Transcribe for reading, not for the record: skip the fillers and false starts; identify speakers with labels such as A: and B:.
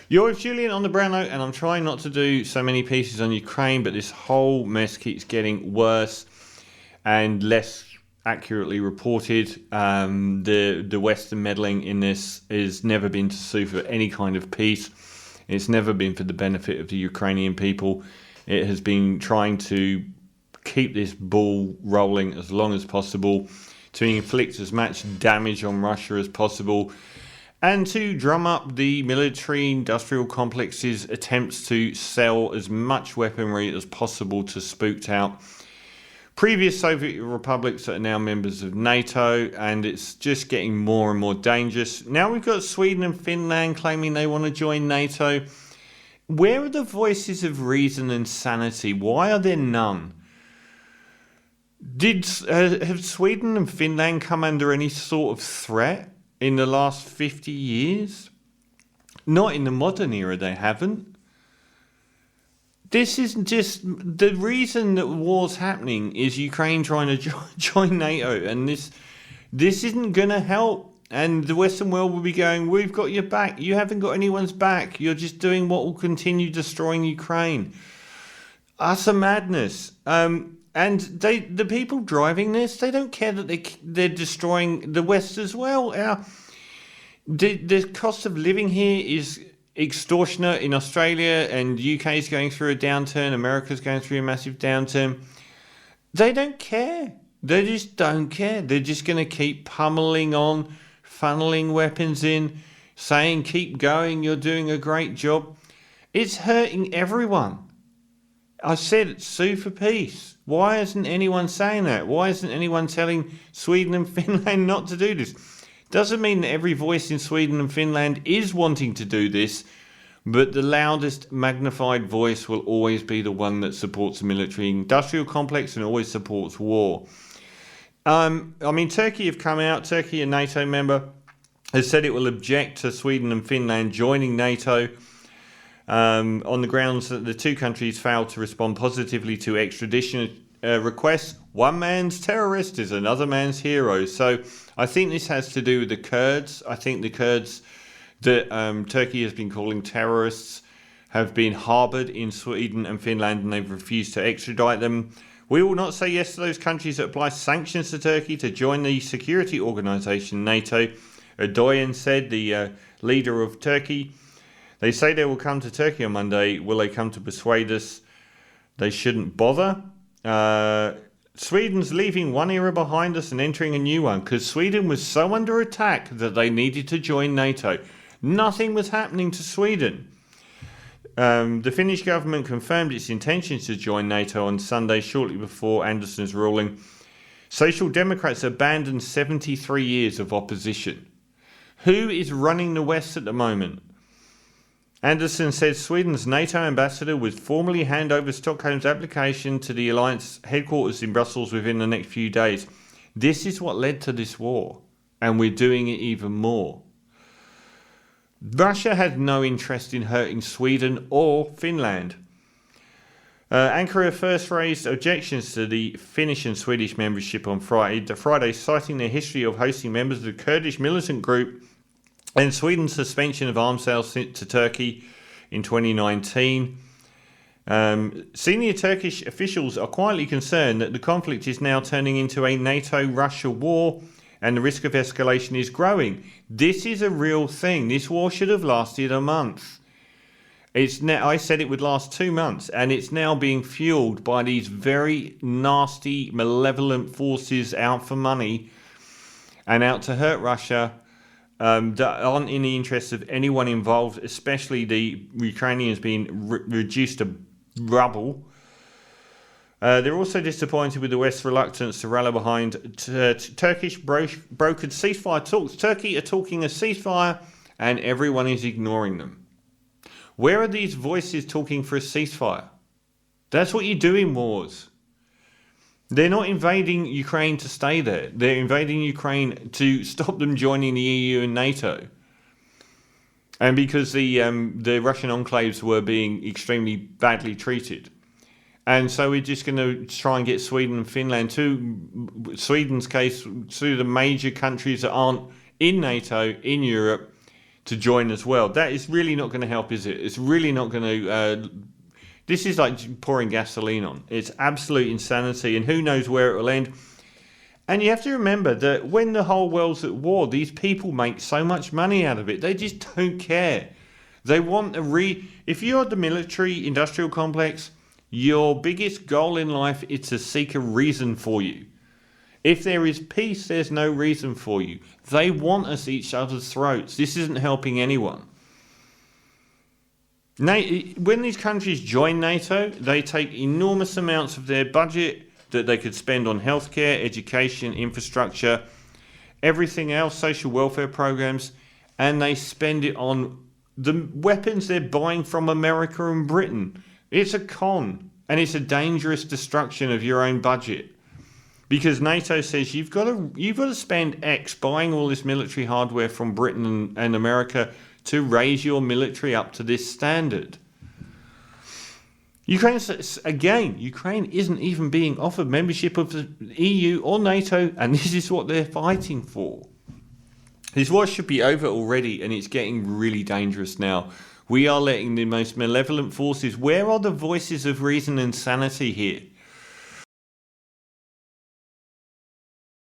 A: You're with Julian on the Brown Note, and I'm trying not to do so many pieces on Ukraine, but this whole mess keeps getting worse and less accurately reported. The Western meddling in this has never been to sue for any kind of peace. It's never been for the benefit of the Ukrainian people. It has been trying to keep this ball rolling as long as possible, to inflict as much damage on Russia as possible, and to drum up the military-industrial complex's attempts to sell as much weaponry as possible to spooked out previous Soviet republics that are now members of NATO, and it's just getting more and more dangerous. Now we've got Sweden and Finland claiming they want to join NATO. Where are the voices of reason and sanity? Why are there none? Have Sweden and Finland come under any sort of threat in the last 50 years? Not in the modern era, they haven't. This isn't just... The reason that war's happening is Ukraine trying to join NATO, and this isn't going to help. And the Western world will be going, we've got your back. You haven't got anyone's back. You're just doing what will continue destroying Ukraine. Utter madness. And the people driving this, they don't care that they're destroying the West as well. The cost of living here is extortionate in Australia, and UK is going through a downturn. America's going through a massive downturn. They don't care. They just don't care. They're just going to keep pummeling on, funneling weapons in, saying, keep going, you're doing a great job. It's hurting everyone. I said, sue for peace. Why isn't anyone saying that? Why isn't anyone telling Sweden and Finland not to do this? Doesn't mean that every voice in Sweden and Finland is wanting to do this, but the loudest magnified voice will always be the one that supports the military-industrial complex and always supports war. Turkey have come out. Turkey, a NATO member, has said it will object to Sweden and Finland joining NATO on the grounds that the two countries failed to respond positively to extradition requests. One man's terrorist is another man's hero. So I think this has to do with the Kurds. I think the Kurds that Turkey has been calling terrorists have been harboured in Sweden and Finland, and they've refused to extradite them. We will not say yes to those countries that apply sanctions to Turkey to join the security organisation NATO. Erdogan said, the leader of Turkey. They say they will come to Turkey on Monday. Will they come to persuade us they shouldn't bother? Sweden's leaving one era behind us and entering a new one because Sweden was so under attack that they needed to join NATO. Nothing was happening to Sweden. The Finnish government confirmed its intentions to join NATO on Sunday, shortly before Andersson's ruling. Social Democrats abandoned 73 years of opposition. Who is running the West at the moment? Andersson said Sweden's NATO ambassador would formally hand over Stockholm's application to the alliance headquarters in Brussels within the next few days. This is what led to this war, and we're doing it even more. Russia had no interest in hurting Sweden or Finland. Ankara first raised objections to the Finnish and Swedish membership on Friday, citing their history of hosting members of the Kurdish militant group and Sweden's suspension of arms sales to Turkey in 2019. Senior Turkish officials are quietly concerned that the conflict is now turning into a NATO-Russia war, and the risk of escalation is growing. This is a real thing. This war should have lasted a month. I said it would last 2 months, and it's now being fueled by these very nasty, malevolent forces out for money and out to hurt Russia, that aren't in the interests of anyone involved, especially the Ukrainians being reduced to rubble. They're also disappointed with the West's reluctance to rally behind Turkish brokered ceasefire talks. Turkey are talking a ceasefire, and everyone is ignoring them. Where are these voices talking for a ceasefire? That's what you do in wars. They're not invading Ukraine to stay there. They're invading Ukraine to stop them joining the EU and NATO. And because the Russian enclaves were being extremely badly treated. And so we're just going to try and get Sweden and Finland, to Sweden's case, to the major countries that aren't in NATO, in Europe, to join as well. That is really not going to help, is it? It's really not going to... this is like pouring gasoline on. It's absolute insanity, and who knows where it will end. And you have to remember that when the whole world's at war, these people make so much money out of it. They just don't care. They want if you're the military industrial complex, your biggest goal in life is to seek a reason for you. If there is peace, there's no reason for you. They want us at each other's throats. This isn't helping anyone. When these countries join NATO, they take enormous amounts of their budget that they could spend on healthcare, education, infrastructure, everything else, social welfare programs, and they spend it on the weapons they're buying from America and Britain. It's a con, and it's a dangerous destruction of your own budget. Because NATO says you've got to spend X buying all this military hardware from Britain and America to raise your military up to this standard. Ukraine isn't even being offered membership of the EU or NATO, and this is what they're fighting for. This war should be over already, and it's getting really dangerous now. We are letting the most malevolent forces... Where are the voices of reason and sanity here?